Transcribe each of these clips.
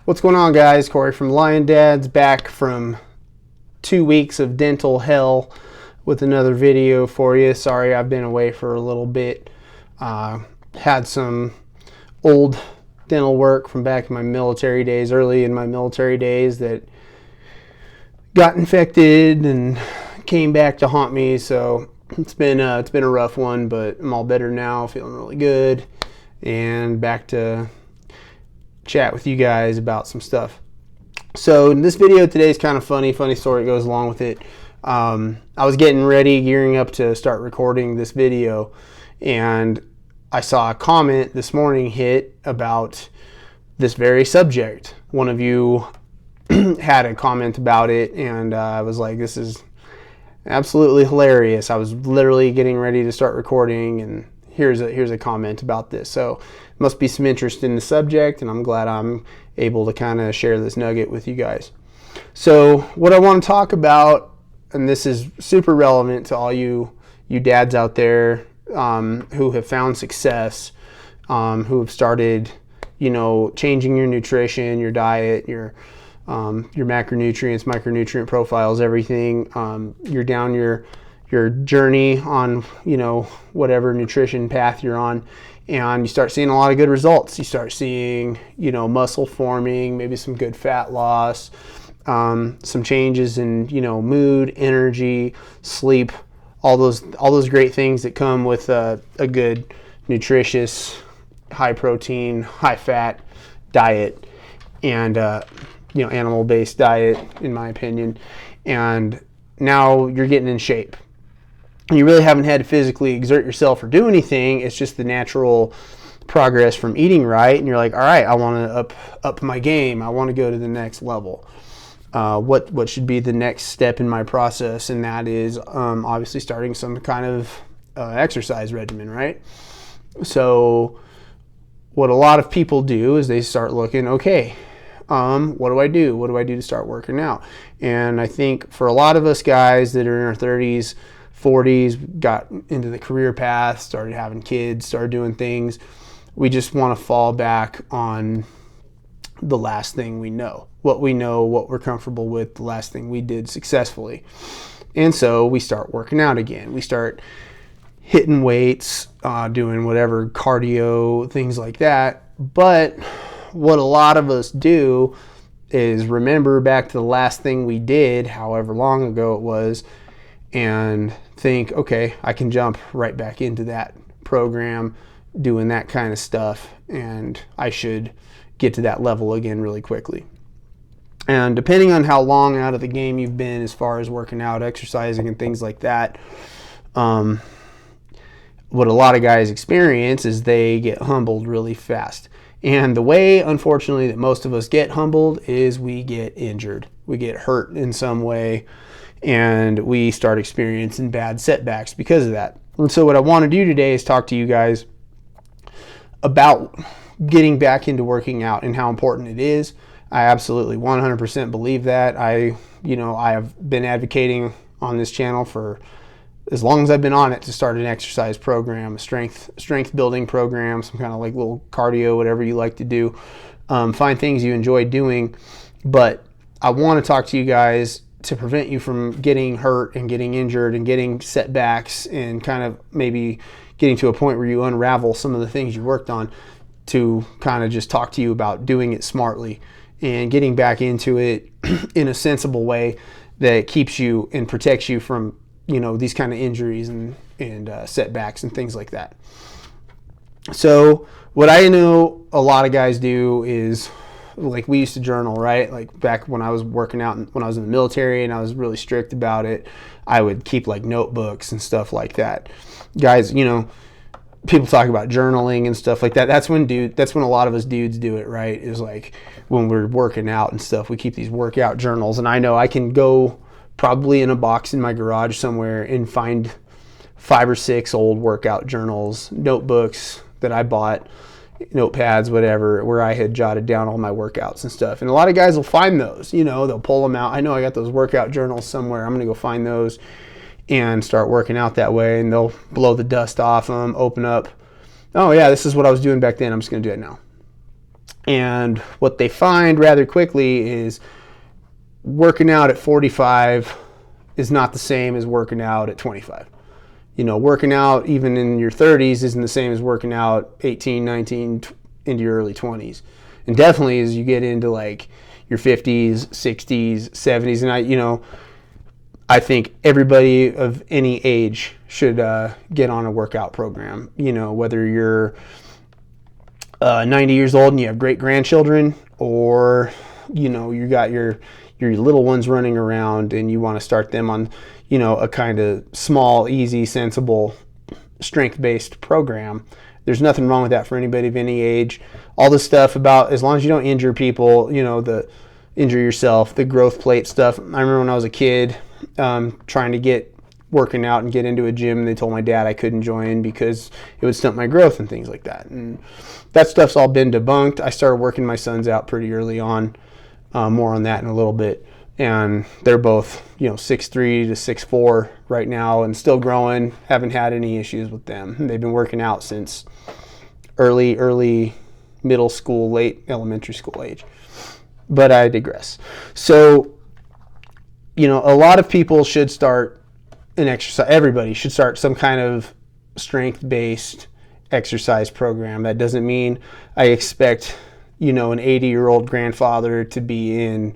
What's going on, guys? Corey from Lion Dads, back from 2 weeks of dental hell with another video for you. Sorry I've been away for a little bit. Had some old dental work from back in my military days, early in my military days, that got infected and came back to haunt me. So it's been a rough one, but I'm all better now, feeling really good, and back to chat with you guys about some stuff. So this video today is kind of funny story goes along with it. I was getting ready, gearing up to start recording this video, and I saw a comment this morning hit about this very subject. One of you had a comment about it, and I was like, this is absolutely hilarious. I was literally getting ready to start recording, and here's a comment about this. So must be some interest in the subject, and I'm glad I'm able to kind of share this nugget with you guys. So what I want to talk about, and this is super relevant to all you dads out there who have found success, who have started, changing your nutrition, your diet, your macronutrients, micronutrient profiles, everything. You're down your journey on, whatever nutrition path you're on, and you start seeing a lot of good results. You start seeing, muscle forming, maybe some good fat loss, some changes in, mood, energy, sleep, all those great things that come with a good, nutritious, high protein, high fat diet, and animal-based diet, in my opinion. And now you're getting in shape. You really haven't had to physically exert yourself or do anything. It's just the natural progress from eating right, and you're like, all right, I want to up my game. I want to go to the next level. What should be the next step in my process? And that is obviously starting some kind of exercise regimen, right? So what a lot of people do is they start looking, okay, what do I do? What do I do to start working out? And I think for a lot of us guys that are in our 30s, 40s, got into the career path, started having kids, started doing things, we just want to fall back on the last thing we know, what we're comfortable with, the last thing we did successfully. And so we start working out again. We start hitting weights, doing whatever cardio, things like that. But what a lot of us do is remember back to the last thing we did, however long ago it was, and think, okay, I can jump right back into that program, doing that kind of stuff, and I should get to that level again really quickly. And depending on how long out of the game you've been as far as working out, exercising, and things like that, what a lot of guys experience is they get humbled really fast. And the way, unfortunately, that most of us get humbled is we get injured. We get hurt in some way, and we start experiencing bad setbacks because of that. And so what I want to do today is talk to you guys about getting back into working out and how important it is. I absolutely 100% believe that. I have been advocating on this channel for as long as I've been on it to start an exercise program, a strength building program, some kind of like little cardio, whatever you like to do. Find things you enjoy doing. But I want to talk to you guys to prevent you from getting hurt and getting injured and getting setbacks and kind of maybe getting to a point where you unravel some of the things you worked on, to kind of just talk to you about doing it smartly and getting back into it in a sensible way that keeps you and protects you from these kind of injuries and setbacks and things like that. So what I know a lot of guys do is, like, we used to journal, right? Like back when I was working out, when I was in the military and I was really strict about it, I would keep like notebooks and stuff like that. Guys, people talk about journaling and stuff like that. That's when a lot of us dudes do it, right? Is like when we're working out and stuff, we keep these workout journals. And I know I can go probably in a box in my garage somewhere and find 5 or 6 old workout journals, notebooks that I bought, notepads, whatever, where I had jotted down all my workouts and stuff. And a lot of guys will find those, they'll pull them out. I know I got those workout journals somewhere. I'm going to go find those and start working out that way. And they'll blow the dust off them, open up. Oh yeah, this is what I was doing back then. I'm just going to do it now. And what they find rather quickly is working out at 45 is not the same as working out at 25. Working out even in your 30s isn't the same as working out 18, 19, into your early 20s. And definitely as you get into like your 50s, 60s, 70s, and I think everybody of any age should get on a workout program. Whether you're 90 years old and you have great grandchildren, or you got your little ones running around and you want to start them on a kind of small, easy, sensible, strength-based program. There's nothing wrong with that for anybody of any age. All the stuff about, as long as you don't injure people, injure yourself, the growth plate stuff. I remember when I was a kid trying to get working out and get into a gym, they told my dad I couldn't join because it would stunt my growth and things like that. And that stuff's all been debunked. I started working my sons out pretty early on. More on that in a little bit. And they're both 6'3" to 6'4" right now and still growing. Haven't had any issues with them. They've been working out since early middle school, late elementary school age. But I digress. So a lot of people should start an exercise. Everybody should start some kind of strength-based exercise program. That doesn't mean I expect an 80-year-old grandfather to be in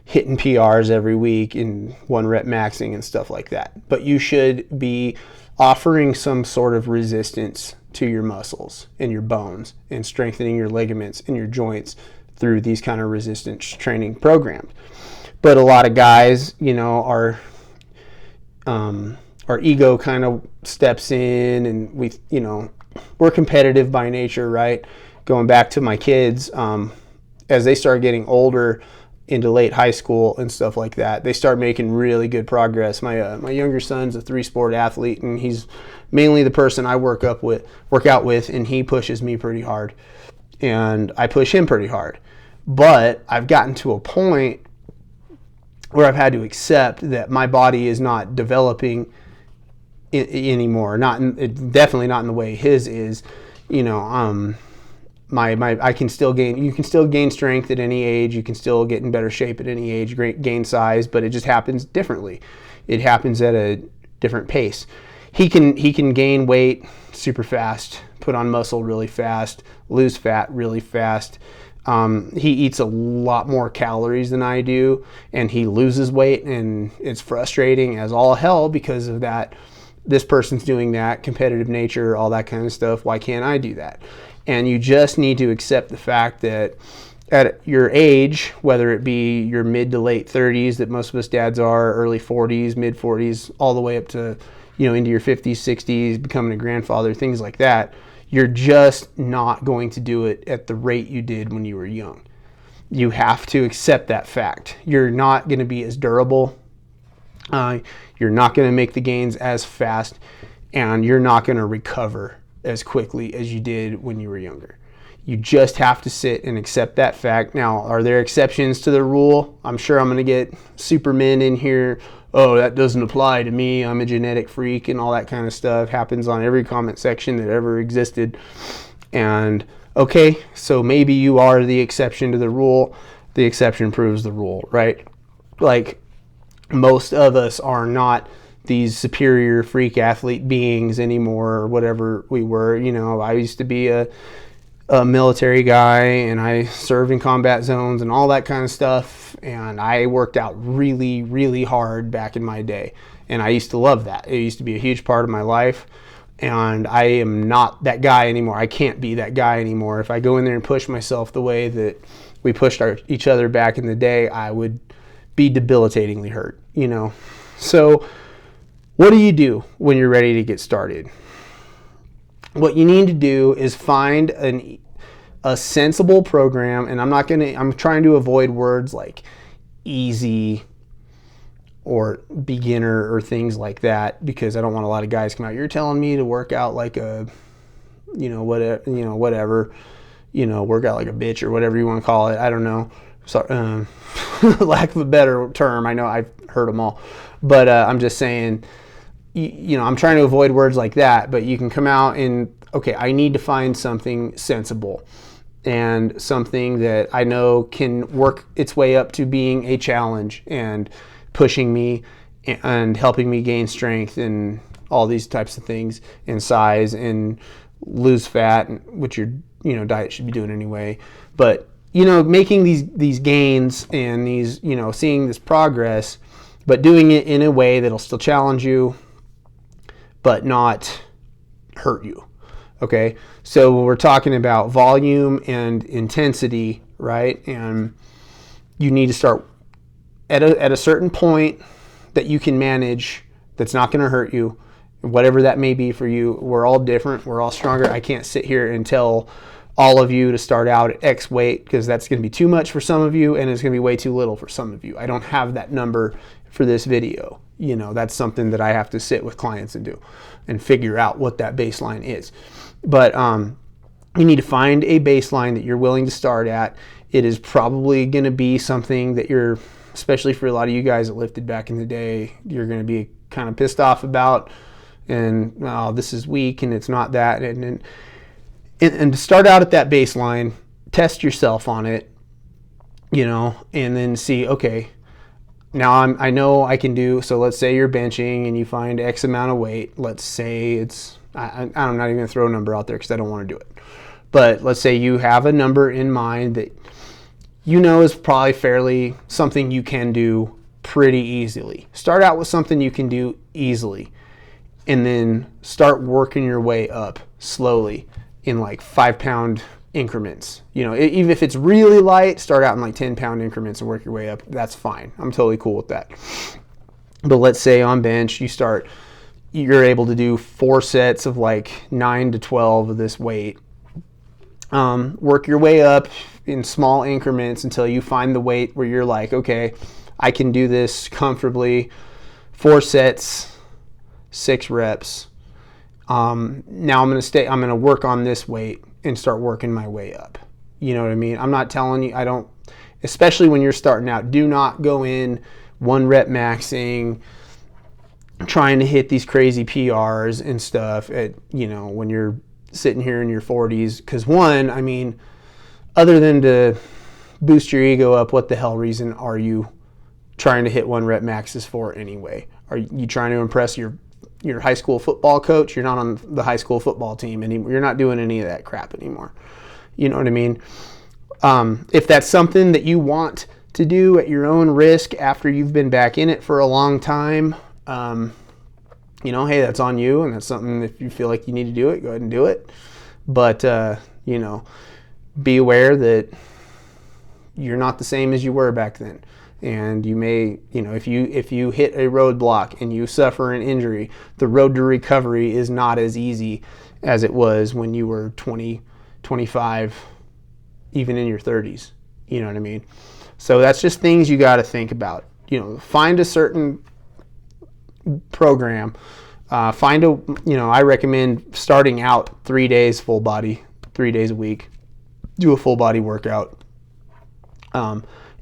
hitting PRs every week in 1 rep maxing and stuff like that. But you should be offering some sort of resistance to your muscles and your bones and strengthening your ligaments and your joints through these kind of resistance training programs. But a lot of guys, our ego kind of steps in, and we're competitive by nature, right? Going back to my kids, as they start getting older into late high school and stuff like that, they start making really good progress. My younger son's a 3-sport athlete, and he's mainly the person I work out with, and he pushes me pretty hard, and I push him pretty hard. But I've gotten to a point where I've had to accept that my body is not developing anymore. Definitely not in the way his is. I can still gain. You can still gain strength at any age. You can still get in better shape at any age. Gain size, but it just happens differently. It happens at a different pace. He can gain weight super fast, put on muscle really fast, lose fat really fast. He eats a lot more calories than I do, and he loses weight, and it's frustrating as all hell because of that. This person's doing that, competitive nature, all that kind of stuff. Why can't I do that? And you just need to accept the fact that at your age, whether it be your mid to late 30s that most of us dads are, early 40s, mid 40s, all the way up to into your 50s, 60s, becoming a grandfather, things like that, you're just not going to do it at the rate you did when you were young. You have to accept that fact. You're not going to be as durable. You're not going to make the gains as fast, and you're not going to recover as quickly as you did when you were younger. You just have to sit and accept that fact. Now, are there exceptions to the rule? I'm sure I'm going to get supermen in here. Oh, that doesn't apply to me. I'm a genetic freak and all that kind of stuff. Happens on every comment section that ever existed. And okay, so maybe you are the exception to the rule. The exception proves the rule, right? Like, most of us are not these superior freak athlete beings anymore, or whatever we were. I used to be a military guy, and I served in combat zones and all that kind of stuff, and I worked out really, really hard back in my day, and I used to love that. It used to be a huge part of my life, and I am not that guy anymore. I can't be that guy anymore. If I go in there and push myself the way that we pushed each other back in the day, I would be debilitatingly hurt, So what do you do when you're ready to get started? What you need to do is find a sensible program, and I'm trying to avoid words like easy or beginner or things like that, because I don't want a lot of guys come out, you're telling me to work out like a, whatever, work out like a bitch or whatever you want to call it. I don't know. So, lack of a better term. I know I've heard them all, but I'm just saying, I'm trying to avoid words like that, but you can come out and, okay, I need to find something sensible. and something that I know can work its way up to being a challenge and pushing me and helping me gain strength and all these types of things, and size and lose fat, which your diet should be doing anyway. But making these gains and these seeing this progress, but doing it in a way that'll still challenge you but not hurt you. Okay, so we're talking about volume and intensity, right? And you need to start at a certain point that you can manage, that's not going to hurt you, whatever that may be for you. We're all different. We're all stronger. I can't sit here and tell all of you to start out at X weight, because that's going to be too much for some of you and it's going to be way too little for some of you. I don't have that number for this video. That's something that I have to sit with clients and do and figure out what that baseline is. But you need to find a baseline that you're willing to start at. It is probably going to be something that you're, especially for a lot of you guys that lifted back in the day, you're going to be kind of pissed off about, and this is weak and it's not that. And to start out at that baseline, test yourself on it, and then see, okay, now I know I can do, so let's say you're benching and you find X amount of weight. Let's say it's, I'm not even going to throw a number out there because I don't want to do it. But let's say you have a number in mind that is probably fairly something you can do pretty easily. Start out with something you can do easily, and then start working your way up slowly in like 5-pound increments. Even if it's really light, start out in like 10-pound increments and work your way up. That's fine. I'm totally cool with that. But let's say on bench, you're able to do 4 sets of like 9 to 12 of this weight. Work your way up in small increments until you find the weight where you're like, okay, I can do this comfortably. 4 sets, 6 reps. Now I'm going to work on this weight and start working my way up. You know what I mean? I'm not telling you, especially when you're starting out, do not go in 1 rep maxing, trying to hit these crazy PRs and stuff when you're sitting here in your 40s. Because other than to boost your ego up, what the hell reason are you trying to hit 1 rep maxes for anyway? Are you trying to impress your high school football coach? You're not on the high school football team anymore. You're not doing any of that crap anymore. You know what I mean? If that's something that you want to do at your own risk after you've been back in it for a long time, hey, that's on you, and that's something, if you feel like you need to do it, go ahead and do it. But, be aware that you're not the same as you were back then. And you may, if you hit a roadblock and you suffer an injury, the road to recovery is not as easy as it was when you were 20, 25, even in your 30s. You know what I mean? So that's just things you got to think about. Find a certain program. I recommend starting out 3 days full body, 3 days a week. Do a full body workout.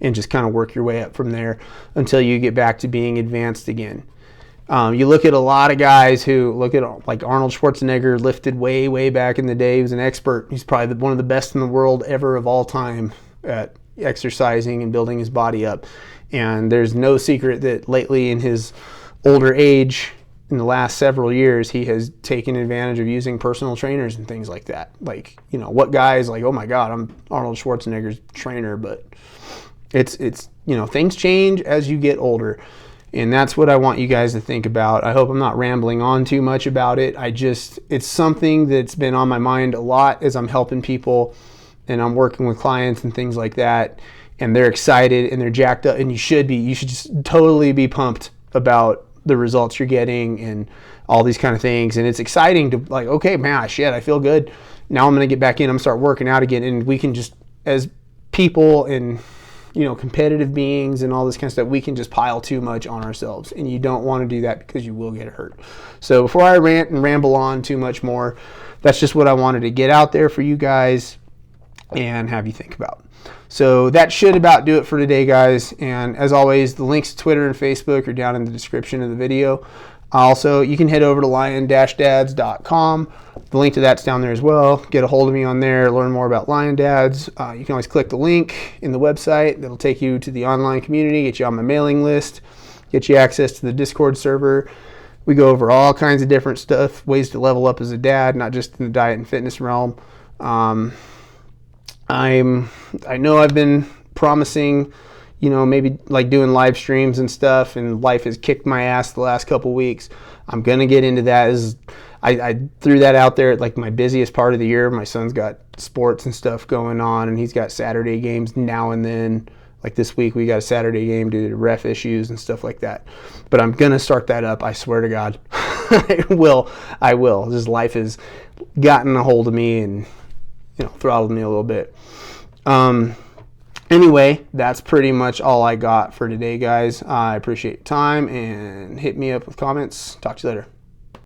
And just kind of work your way up from there until you get back to being advanced again. You look at a lot of guys who look at, like Arnold Schwarzenegger, lifted way, way back in the day. He was an expert. He's probably one of the best in the world ever of all time at exercising and building his body up. And there's no secret that lately in his older age, in the last several years, he has taken advantage of using personal trainers and things like that. Like, what guy is like, oh my God, I'm Arnold Schwarzenegger's trainer, but it's things change as you get older, and that's what I want you guys to think about. I hope I'm not rambling on too much about it. It's something that's been on my mind a lot as I'm helping people and I'm working with clients and things like that, and they're excited and they're jacked up, and you should just totally be pumped about the results you're getting and all these kind of things. And it's exciting to, like, okay, man, shit, I feel good. Now I'm going to get back in, I'm going to start working out again, and we can just, as people and competitive beings and all this kind of stuff, we can just pile too much on ourselves, and you don't want to do that because you will get hurt. So before I rant and ramble on too much more, that's just what I wanted to get out there for you guys and have you think about. So that should about do it for today, guys. And as always, the links to Twitter and Facebook are down in the description of the video. Also, you can head over to lion-dads.com. The link to that's down there as well. Get a hold of me on there, learn more about Lion Dads. You can always click the link in the website. That'll take you to the online community, get you on my mailing list, get you access to the Discord server. We go over all kinds of different stuff, ways to level up as a dad, not just in the diet and fitness realm. I know I've been promising, maybe like doing live streams and stuff, and life has kicked my ass the last couple weeks. I'm gonna get into that. I threw that out there at like my busiest part of the year. My son's got sports and stuff going on, and he's got Saturday games now and then. Like this week, we got a Saturday game due to ref issues and stuff like that. But I'm gonna start that up. I swear to God, I will. This life has gotten a hold of me and throttled me a little bit. Anyway, that's pretty much all I got for today, guys. I appreciate your time, and hit me up with comments. Talk to you later.